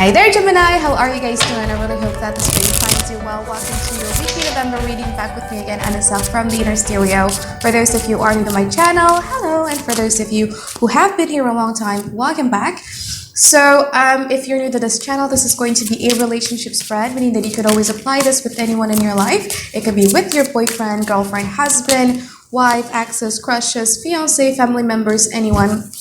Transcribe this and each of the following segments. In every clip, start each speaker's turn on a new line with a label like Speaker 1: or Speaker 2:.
Speaker 1: Hey there, Gemini! How are you guys doing? I really hope that this video finds you well. Welcome to your weekly November reading. Back with me again, Anisa from the Inner Stereo. For those of you who are new to my channel, hello! And for those of you who have been here a long time, welcome back. So, if you're new to this channel, this is going to be a relationship spread, meaning that you could always apply this with anyone in your life. It could be with your boyfriend, girlfriend, husband, wife, exes, crushes, fiance, family members, anyone.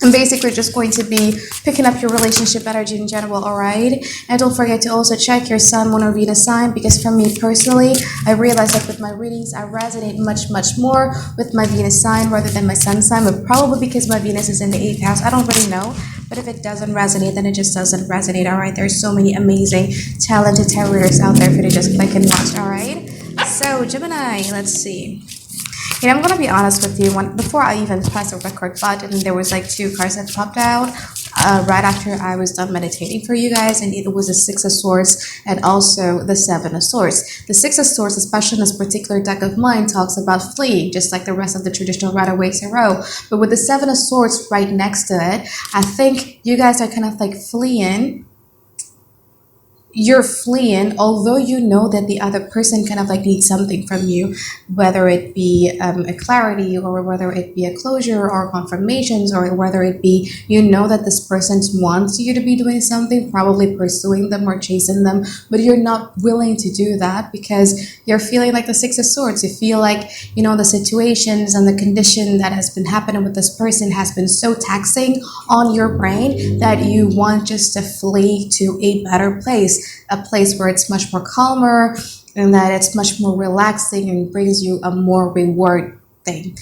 Speaker 1: I'm basically just going to be picking up your relationship energy in general, alright? And don't forget to also check your Sun, Moon, or Venus sign, because for me personally, I realize that with my readings, I resonate much more with my Venus sign rather than my Sun sign, but probably because my Venus is in the 8th house. I don't really know, but if it doesn't resonate, then it just doesn't resonate, alright? There's so many amazing, talented taroters out there for you to just click and watch, alright? So, Gemini, let's see. I'm gonna be honest with you. Before I even pressed the record button, there was like 2 cards that popped out right after I was done meditating for you guys, and it was the 6 of Swords and also the 7 of Swords. The 6 of Swords, especially in this particular deck of mine, talks about fleeing, just like the rest of the traditional Rider-Waite Tarot. But with the 7 of Swords right next to it, I think you guys are kind of like fleeing. You're fleeing, although you know that the other person kind of like needs something from you, whether it be a clarity, or whether it be a closure or confirmations, or whether it be you know that this person wants you to be doing something, probably pursuing them or chasing them, but you're not willing to do that because you're feeling like the 6 of Swords. You feel like, you know, the situations and the condition that has been happening with this person has been so taxing on your brain that you want just to flee to a better place. A place where it's much more calmer and that it's much more relaxing and brings you a more reward thing.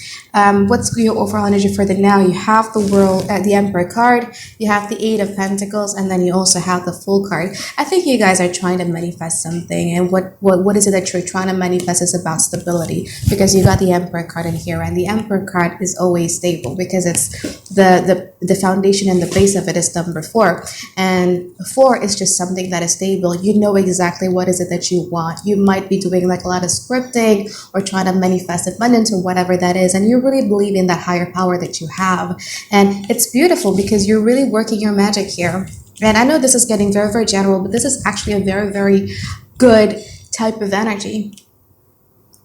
Speaker 1: What's your overall energy for the now? You have the World, the Emperor card, you have the 8 of Pentacles, and then you also have the Fool card. I think you guys are trying to manifest something, and what is it that you're trying to manifest is about stability, because you got the Emperor card in here, and the Emperor card is always stable because it's the foundation and the base of it is number 4, and 4 is just something that is stable. You know exactly what is it that you want. You might be doing like a lot of scripting or trying to manifest abundance or whatever that is, and you really believe in that higher power that you have, and it's beautiful because you're really working your magic here. And I know this is getting very general, but this is actually a very good type of energy.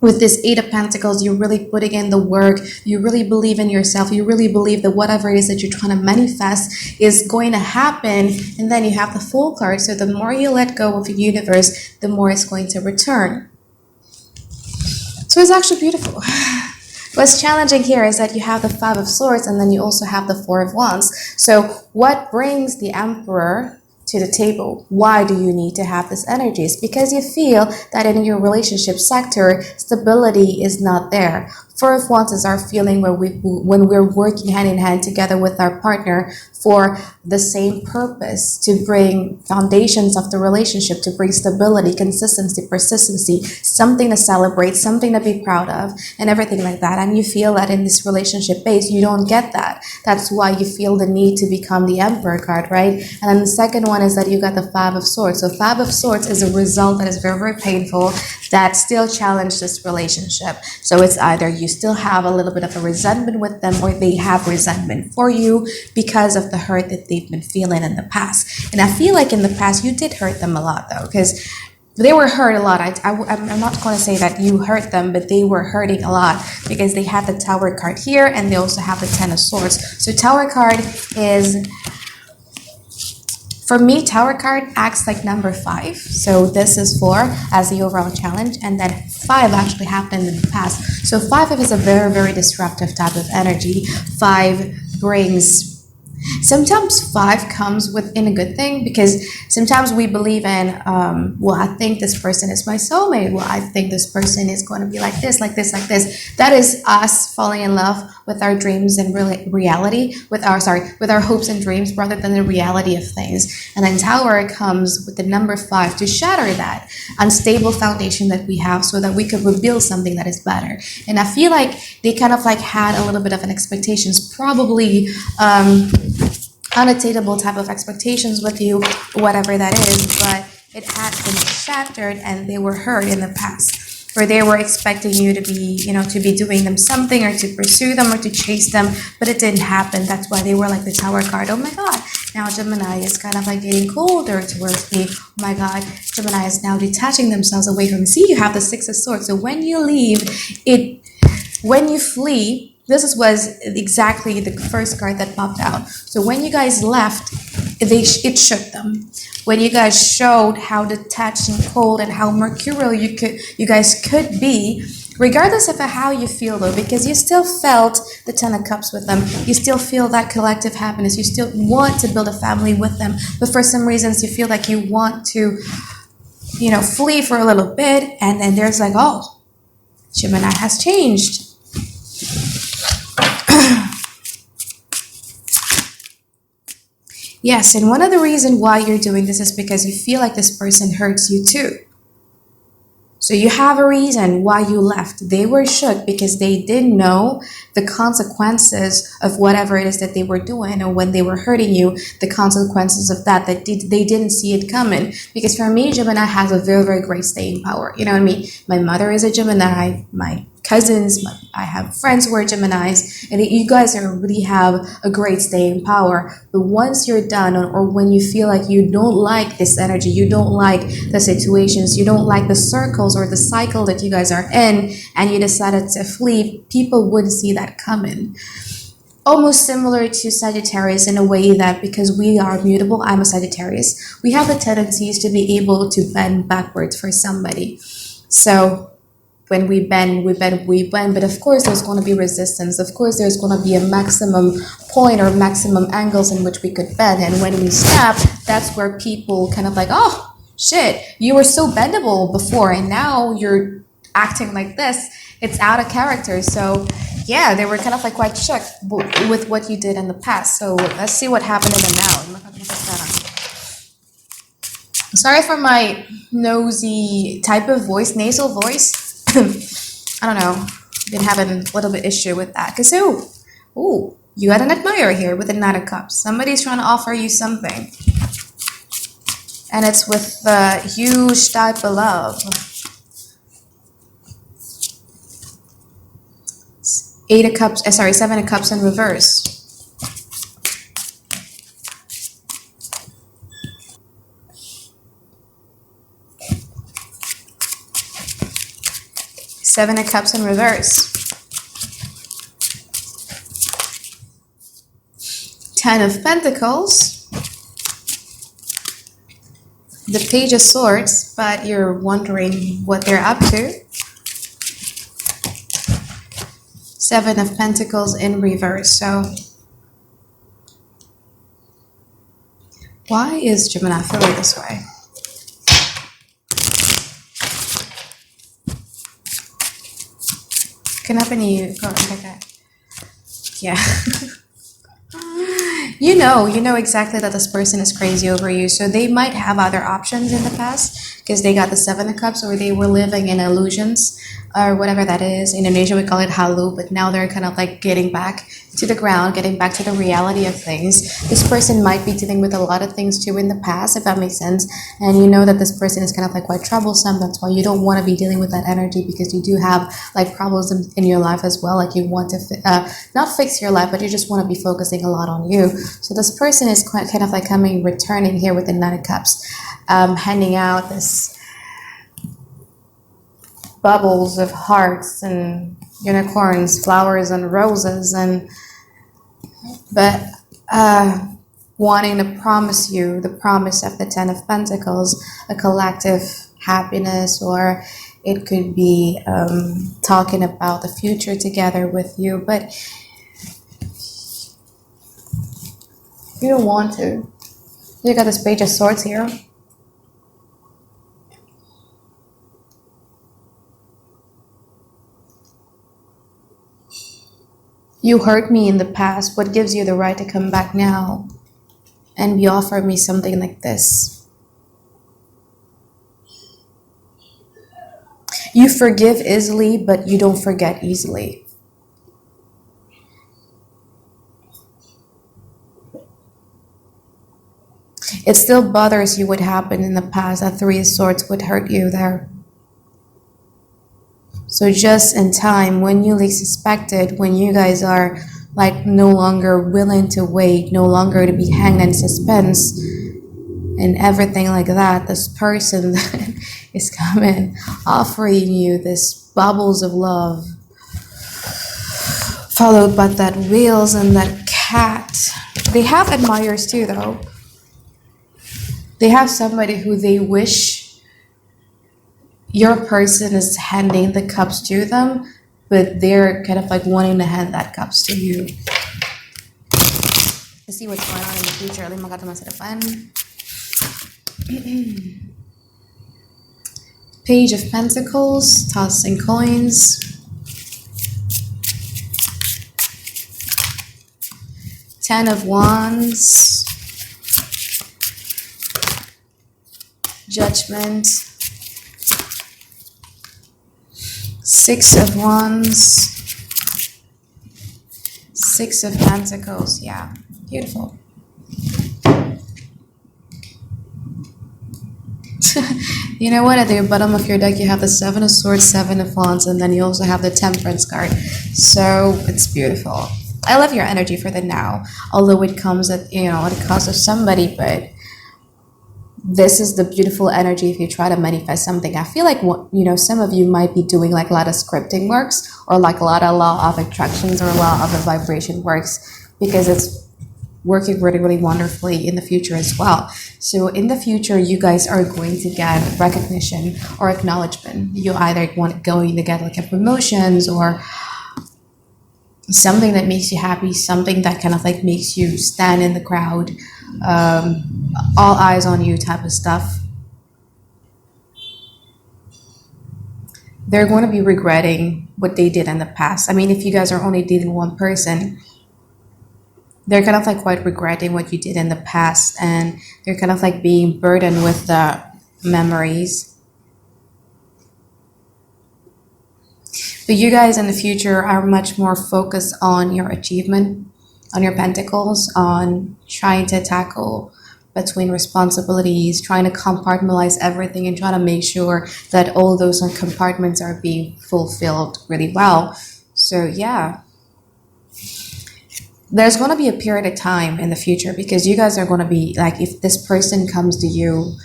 Speaker 1: With this 8 of Pentacles, you're really putting in the work. You really believe in yourself. You really believe that whatever it is that you're trying to manifest is going to happen. And then you have the Fool card. So the more you let go of the universe, the more it's going to return. So it's actually beautiful. What's challenging here is that you have the 5 of Swords and then you also have the 4 of Wands. So what brings the Emperor to the table? Why do you need to have this energy? It's because you feel that in your relationship sector, stability is not there. 4 of Wands is our feeling when we're working hand in hand together with our partner for the same purpose, to bring foundations of the relationship, to bring stability, consistency, persistency, something to celebrate, something to be proud of, and everything like that. And you feel that in this relationship base, you don't get that. That's why you feel the need to become the Emperor card, right? And then the second one is that you got the 5 of Swords. So 5 of Swords is a result that is very painful, that still challenged this relationship. So it's either you still have a little bit of a resentment with them, or they have resentment for you because of the hurt that they've been feeling in the past. And I feel like in the past you did hurt them a lot, though, because they were hurt a lot. I'm not going to say that you hurt them, but they were hurting a lot because they have the Tower card here and they also have the 10 of Swords. So Tower card is, for me, Tower card acts like number 5. So this is 4 as the overall challenge, and then 5 actually happened in the past. So 5 is a very disruptive type of energy. 5 brings, sometimes 5 comes within a good thing, because sometimes we believe in, well, I think this person is my soulmate. Well, I think this person is going to be like this, like this, like this. That is us falling in love with our dreams and reality, with our hopes and dreams rather than the reality of things. And then Tower comes with the number 5 to shatter that unstable foundation that we have so that we could rebuild something that is better. And I feel like they kind of like had a little bit of an expectations, probably unattainable type of expectations with you, whatever that is, but it had been shattered and they were hurt in the past. where they were expecting you to be, to be doing them something or to pursue them or to chase them, but it didn't happen. That's why they were like the Tower card. Oh my God. Now Gemini is kind of like getting colder towards me. Oh my God, Gemini is now detaching themselves away from me. See, you have the Six of Swords. So when you leave, when you flee, was exactly the first card that popped out. So when you guys left, it shook them. When you guys showed how detached and cold and how mercurial you guys could be, regardless of how you feel though, because you still felt the Ten of Cups with them. You still feel that collective happiness. You still want to build a family with them. But for some reasons, you feel like you want to, flee for a little bit. And then there's like, oh, Gemini has changed. Yes, and one of the reasons why you're doing this is because you feel like this person hurts you too. So you have a reason why you left. They were shook because they didn't know the consequences of whatever it is that they were doing, or when they were hurting you, the consequences of that they didn't see it coming. Because for me, Gemini has a very, very great staying power. You know what I mean? My mother is a Gemini. My cousins, I have friends who are Geminis, and you guys really have a great staying power. But once you're done, or when you feel like you don't like this energy, you don't like the situations, you don't like the circles or the cycle that you guys are in, and you decided to flee, people wouldn't see that coming. Almost similar to Sagittarius in a way that, because we are mutable, I'm a Sagittarius, we have the tendencies to be able to bend backwards for somebody. So when we bend, but of course there's going to be resistance. Of course there's going to be a maximum point or maximum angles in which we could bend. And when we snap, that's where people kind of like, oh, shit, you were so bendable before and now you're acting like this. It's out of character. So yeah, they were kind of like quite shook with what you did in the past. So let's see what happened in the now. Sorry for my nosy type of voice, nasal voice. I don't know. Been having a little bit issue with that. Because, you got an admirer here with the Nine of Cups. Somebody's trying to offer you something. And it's with the huge type of love. Seven of Cups in reverse. Seven of Cups in reverse. Ten of Pentacles. The Page of Swords, but you're wondering what they're up to. Seven of Pentacles in reverse. So why is Gemini feeling this way? Can happen to you. Go okay. Yeah. You know exactly that this person is crazy over you. So they might have other options in the past because they got the Seven of Cups, or they were living in illusions or whatever that is. In Indonesia, we call it halu, but now they're kind of like getting back to the ground, getting back to the reality of things. This person might be dealing with a lot of things too in the past, if that makes sense. And you know that this person is kind of like quite troublesome. That's why you don't want to be dealing with that energy, because you do have like problems in your life as well. Like you want to not fix your life, but you just want to be focusing a lot on you. So this person is quite kind of like returning here with the Nine of Cups, handing out this bubbles of hearts and unicorns, flowers and roses, but wanting to promise you the promise of the Ten of Pentacles, a collective happiness, or it could be talking about the future together with you, but you don't want to. You got this Page of Swords here. You hurt me in the past. What gives you the right to come back now and be offered me something like this? You forgive easily, but you don't forget easily. It still bothers you what happened in the past. That Three of Swords would hurt you there. So just in time, when you least suspected, when you guys are like no longer willing to wait, no longer to be hanged in suspense and everything like that. This person that is coming, offering you this bubbles of love, followed by that wheels and that cat. They have admirers too, though. They have somebody who they wish your person is handing the cups to them, but they're kind of like wanting to hand that cups to you. Let's see what's going on in the future. 5 kartu masa depan. Page of Pentacles, tossing coins. Ten of Wands. Judgment. Six of Wands. Six of Pentacles. Yeah, beautiful. You know what? At the bottom of your deck, you have the Seven of Swords, Seven of Wands, and then you also have the Temperance card. So it's beautiful. I love your energy for the now, although it comes at, at the cost of somebody, but this is the beautiful energy if you try to manifest something. I feel like, some of you might be doing like a lot of scripting works, or like a lot of law of attractions, or a lot of the vibration works, because it's working really, really wonderfully in the future as well. So in the future, you guys are going to get recognition or acknowledgement. You either going to get like a promotions, or something that makes you happy, something that kind of like makes you stand in the crowd, all eyes on you type of stuff. They're going to be regretting what they did in the past. I mean, if you guys are only dating one person, they're kind of like quite regretting what you did in the past, and they're kind of like being burdened with the memories. But you guys in the future are much more focused on your achievement, on your pentacles, on trying to tackle between responsibilities, trying to compartmentalize everything and trying to make sure that all those compartments are being fulfilled really well. So yeah. There's going to be a period of time in the future, because you guys are going to be like, if this person comes to you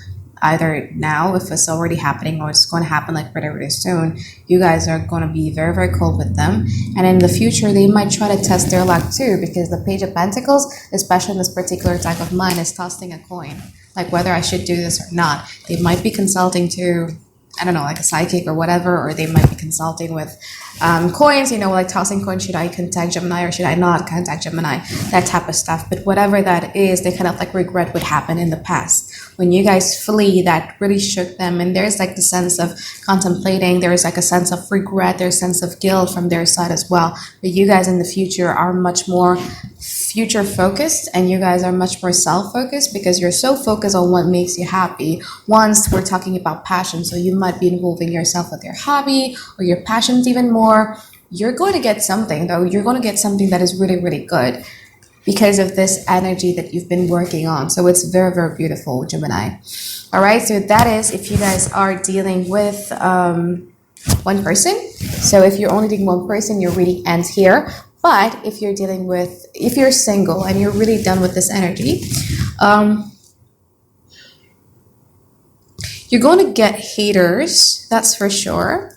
Speaker 1: either now, if it's already happening, or it's going to happen like pretty, really soon, you guys are going to be very, very cool with them. And in the future, they might try to test their luck too, because the Page of Pentacles, especially in this particular type of mind, is tossing a coin, like whether I should do this or not. They might be consulting to, I don't know, like a psychic or whatever, or they might be consulting with coins, like tossing coins. Should I contact Gemini or should I not contact Gemini? That type of stuff. But whatever that is, they kind of like regret what happened in the past. When you guys flee, that really shook them. And there's like the sense of contemplating. There's like a sense of regret. There's a sense of guilt from their side as well. But you guys in the future are much more future focused, and you guys are much more self-focused, because you're so focused on what makes you happy. Once we're talking about passion, so you might be involving yourself with your hobby or your passions even more. You're going to get something, though. You're going to get something that is really, really good because of this energy that you've been working on. So it's very, very beautiful, Gemini. All right, so that is if you guys are dealing with one person. So if you're only dealing with one person, your reading ends here. But if you're single and you're really done with this energy, you're going to get haters, that's for sure.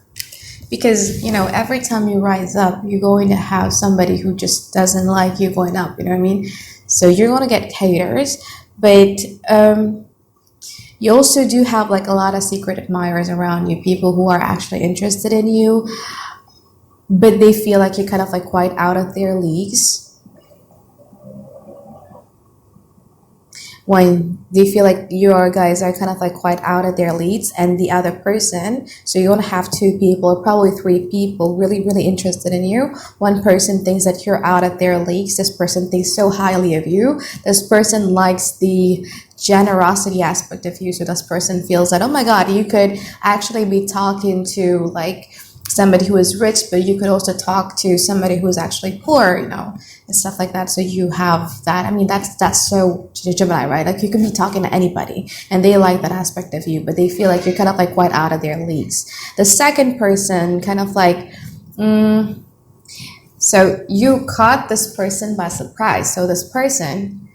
Speaker 1: Because, every time you rise up, you're going to have somebody who just doesn't like you going up, you know what I mean? So you're going to get haters, but you also do have like a lot of secret admirers around you, people who are actually interested in you, but they feel like you're kind of like quite out of their leagues. When they feel like you guys are kind of like quite out of their leagues, and the other person, so you're going to have two people, or probably three people really, really interested in you. One person thinks that you're out of their leagues. This person thinks so highly of you. This person likes the generosity aspect of you. So this person feels that, oh my God, you could actually be talking to like somebody who is rich, but you could also talk to somebody who is actually poor, and stuff like that. So you have that. I mean, that's so Gemini, right? Like you can be talking to anybody and they like that aspect of you, but they feel like you're kind of like quite out of their leagues. The second person kind of like So you caught this person by surprise. So this person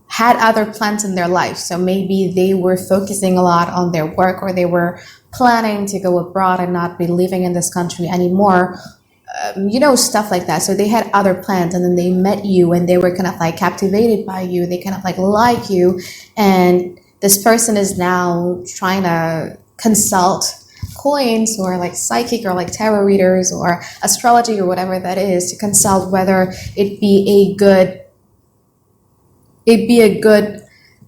Speaker 1: had other plans in their life. So maybe they were focusing a lot on their work, or they were planning to go abroad and not be living in this country anymore. Stuff like that. So they had other plans, and then they met you and they were kind of like captivated by you. They kind of like you. And this person is now trying to consult coins, or like psychic, or like tarot readers, or astrology, or whatever that is, to consult whether it'd be a good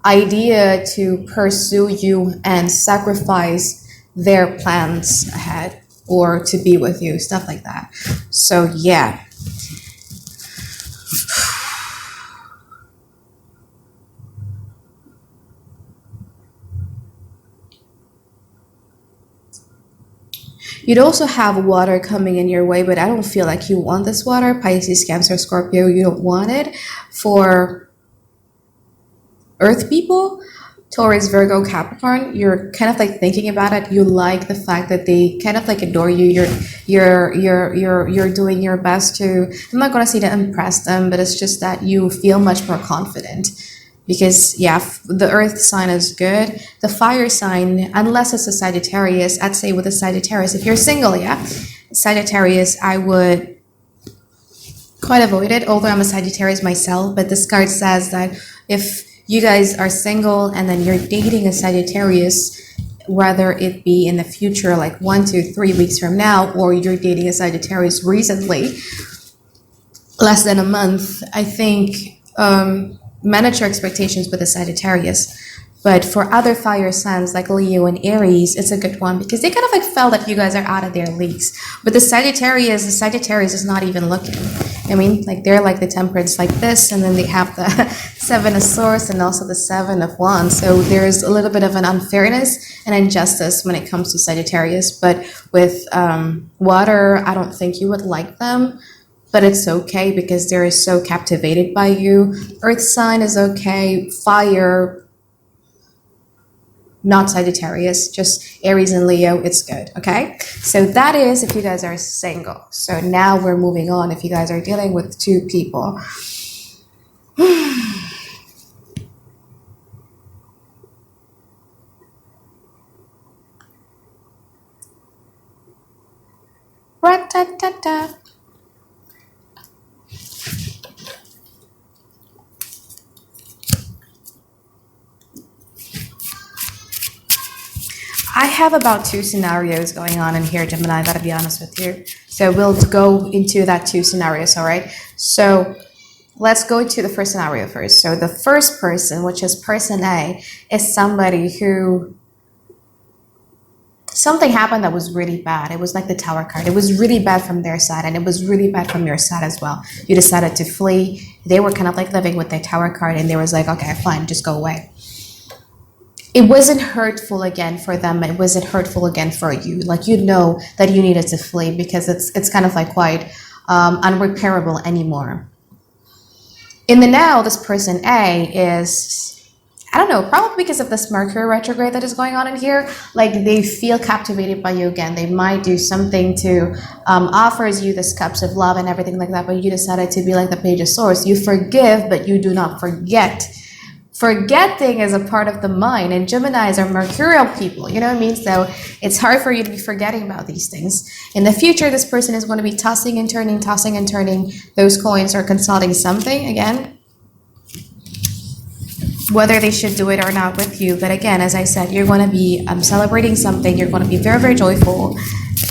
Speaker 1: idea to pursue you and sacrifice their plans ahead, or to be with you, stuff like that. So yeah. You'd also have water coming in your way, but I don't feel like you want this water. Pisces, Cancer, Scorpio, you don't want it. For Earth people, Taurus, Virgo, Capricorn, you're kind of like thinking about it. You like the fact that they kind of like adore you. You're doing your best to, I'm not gonna say to impress them, but it's just that you feel much more confident. Because yeah, the earth sign is good. The fire sign, unless it's a Sagittarius, I'd say with a Sagittarius, if you're single, yeah, Sagittarius, I would quite avoid it, although I'm a Sagittarius myself. But this card says that if you guys are single and then you're dating a Sagittarius, whether it be in the future, like 1 to 3 weeks from now, or you're dating a Sagittarius recently, less than a month, I think manage your expectations with a Sagittarius. But for other fire signs like Leo and Aries, it's a good one, because they kind of like felt that you guys are out of their leagues. But the Sagittarius is not even looking. I mean, like they're like the Temperance like this, and then they have the Seven of Swords and also the Seven of Wands. So there's a little bit of an unfairness and injustice when it comes to Sagittarius. But with water, I don't think you would like them. But it's okay, because they're so captivated by you. Earth sign is okay. Fire, not Sagittarius, just Aries and Leo, it's good, okay? So that is if you guys are single. So now we're moving on if you guys are dealing with two people. Ra-ta-ta-ta. I have about 2 scenarios going on in here, Gemini, I gotta be honest with you. So we'll go into that 2 scenarios, all right? So let's go into the first scenario first. So the first person, which is person A, is somebody who, something happened that was really bad. It was like the Tower card. It was really bad from their side, and it was really bad from your side as well. You decided to flee. They were kind of like living with their Tower card, and they was like, okay, fine, just go away. It wasn't hurtful again for them. It wasn't hurtful again for you. Like, you know that you needed to flee, because it's kind of like quite unrepairable anymore. In the now, this person A is, I don't know, probably because of this Mercury retrograde that is going on in here, like they feel captivated by you again. They might do something to offers you this cups of love and everything like that, but you decided to be like the Page of Swords. You forgive, but you do not forget. Forgetting is a part of the mind, and Geminis are mercurial people, you know what I mean? So it's hard for you to be forgetting about these things. In the future, this person is going to be tossing and turning those coins, or consulting something again, whether they should do it or not with you. But again, as I said, you're going to be celebrating something. You're going to be very, very joyful.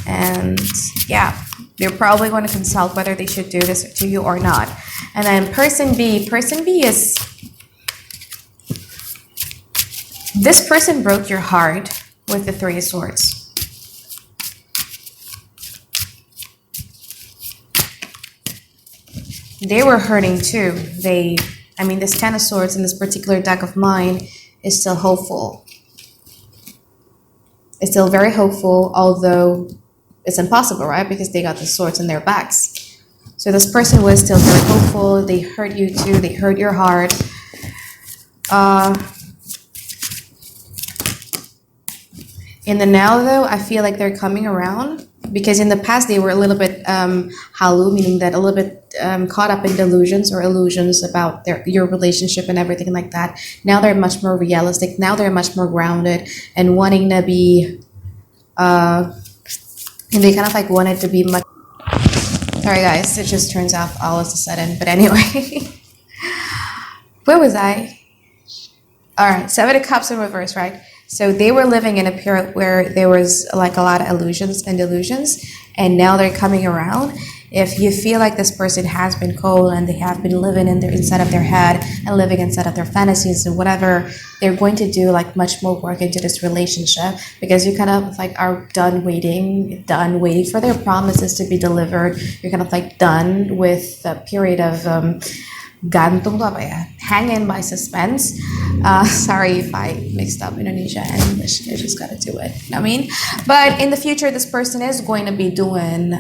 Speaker 1: And yeah, they're probably going to consult whether they should do this to you or not. And then person B is, this person broke your heart with the Three of Swords. They were hurting too. This Ten of Swords in this particular deck of mine is still hopeful. It's still very hopeful, although it's impossible, right? Because they got the swords in their backs. So this person was still very hopeful. They hurt you too. They hurt your heart. In the now, though, I feel like they're coming around, because in the past they were a little bit halu, meaning that a little bit caught up in delusions or illusions about your relationship and everything like that. Now they're much more realistic. Now they're much more grounded and wanting to be and they kind of like wanted to be much. Sorry guys, it just turns off all of a sudden, but anyway. Where was I? All right, Seven of Cups in reverse, right? So they were living in a period where there was like a lot of illusions and delusions, and now they're coming around. If you feel like this person has been cold and they have been living inside of their head and living inside of their fantasies and whatever, they're going to do like much more work into this relationship, because you kind of like are done waiting for their promises to be delivered. You're kind of like done with the period of gantung to apa ya? Hanging by suspense. Sorry if I mixed up Indonesia and English. I just gotta do it. You know what I mean? But in the future, this person is going to be doing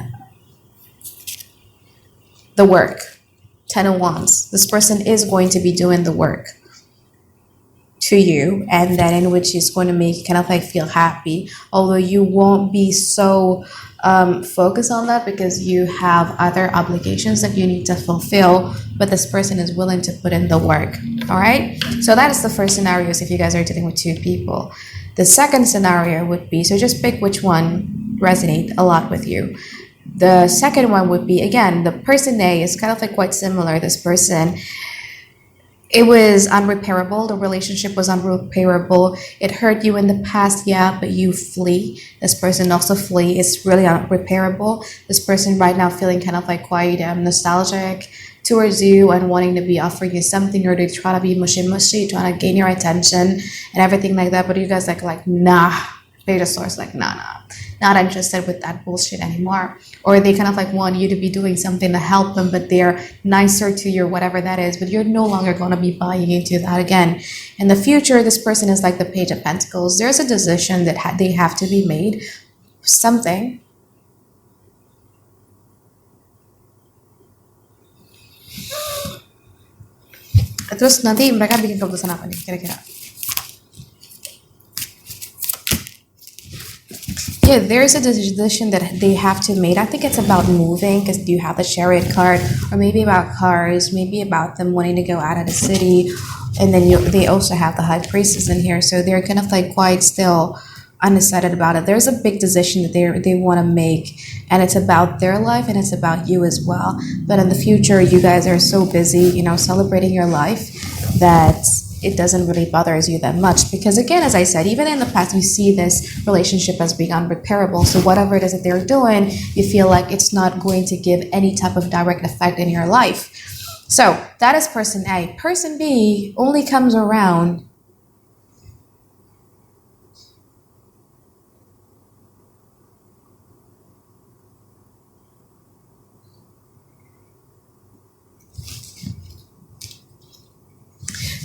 Speaker 1: the work. 10 of Wands. This person is going to be doing the work to you, and then in which is going to make you kind of like feel happy, although you won't be so focused on that because you have other obligations that you need to fulfill, but this person is willing to put in the work. All right, so that is the first scenario if you guys are dealing with two people. The second scenario would be, so just pick which one resonate a lot with you. The second one would be, again, the person A is kind of like quite similar. This person, it was unrepairable. The relationship was unrepairable. It hurt you in the past, yeah, but you flee. This person also flee. It's really unrepairable. This person right now feeling kind of like quite nostalgic towards you and wanting to be offering you something, or to try to be mushy, trying to gain your attention and everything like that. But you guys like nah. Beta source like nah, not interested with that bullshit anymore. Or they kind of like want you to be doing something to help them, but they're nicer to you or whatever that is, but you're no longer going to be buying into that again. In the future, this person is like the Page of Pentacles. There's a decision that they have to be made. Something. Terus nanti mereka bikin keputusan apa nih kira-kira? Yeah, there's a decision that they have to make. I think it's about moving, because you have the Chariot card, or maybe about cars, maybe about them wanting to go out of the city. And then they also have the High Priestess in here, so they're kind of like quite still undecided about it. There's a big decision that they want to make, and it's about their life and it's about you as well. But in the future, you guys are so busy, celebrating your life, that it doesn't really bother you that much, because again, as I said, even in the past, you see this relationship as being unrepairable. So whatever it is that they're doing, you feel like it's not going to give any type of direct effect in your life. So that is person A. Person B only comes around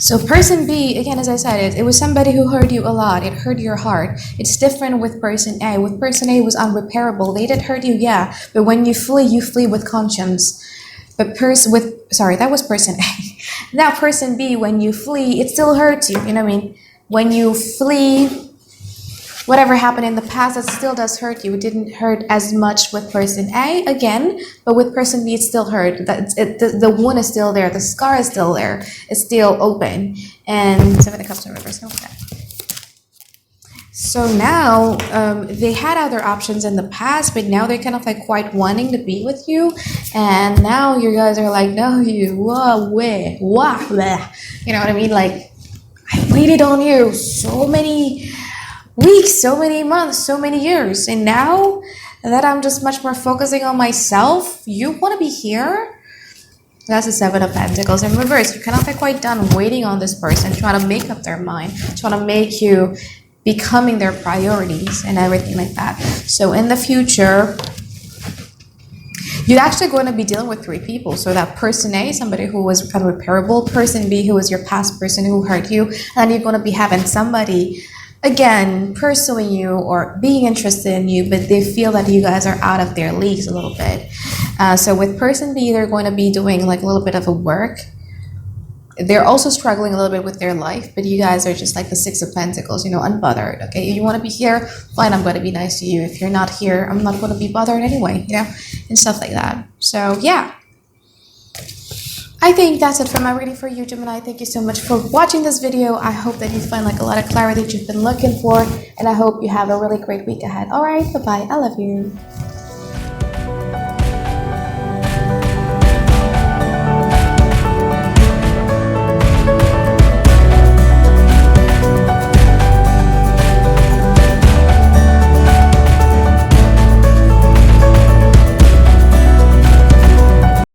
Speaker 1: So person B, again, as I said, it was somebody who hurt you a lot. It hurt your heart. It's different with person A. With person A, it was unrepairable. They did hurt you, yeah. But when you flee with conscience. But that was person A. Now person B, when you flee, it still hurts you. You know what I mean? When you flee, whatever happened in the past, it still does hurt you. It didn't hurt as much with person A, again, but with person B, it still hurt. The wound is still there. The scar is still there. It's still open. And Seven of Cups in reverse. Okay. So now, they had other options in the past, but now they're kind of like quite wanting to be with you. And now you guys are like, no, you, bleh. You know what I mean? Like, I waited on you so many weeks, so many months, so many years, and now that I'm just much more focusing on myself, you want to be here? That's the Seven of Pentacles in reverse. You're kind of like quite done waiting on this person, trying to make up their mind, trying to make you becoming their priorities and everything like that. So in the future, you're actually going to be dealing with three people. So that person A, somebody who was unrepairable, person B, who was your past person who hurt you, and you're going to be having somebody again pursuing you or being interested in you, but they feel that you guys are out of their leagues a little bit. So with person B, they're going to be doing like a little bit of a work they're also struggling a little bit with their life, but you guys are just like the Six of Pentacles, you know, unbothered. Okay, if you want to be here, fine, I'm going to be nice to you. If you're not here, I'm not going to be bothered anyway, you know, and stuff like that. So yeah, I think that's it for my reading for you, Gemini. Thank you so much for watching this video. I hope that you find like a lot of clarity that you've been looking for, and I hope you have a really great week ahead. All right, bye bye. I love you.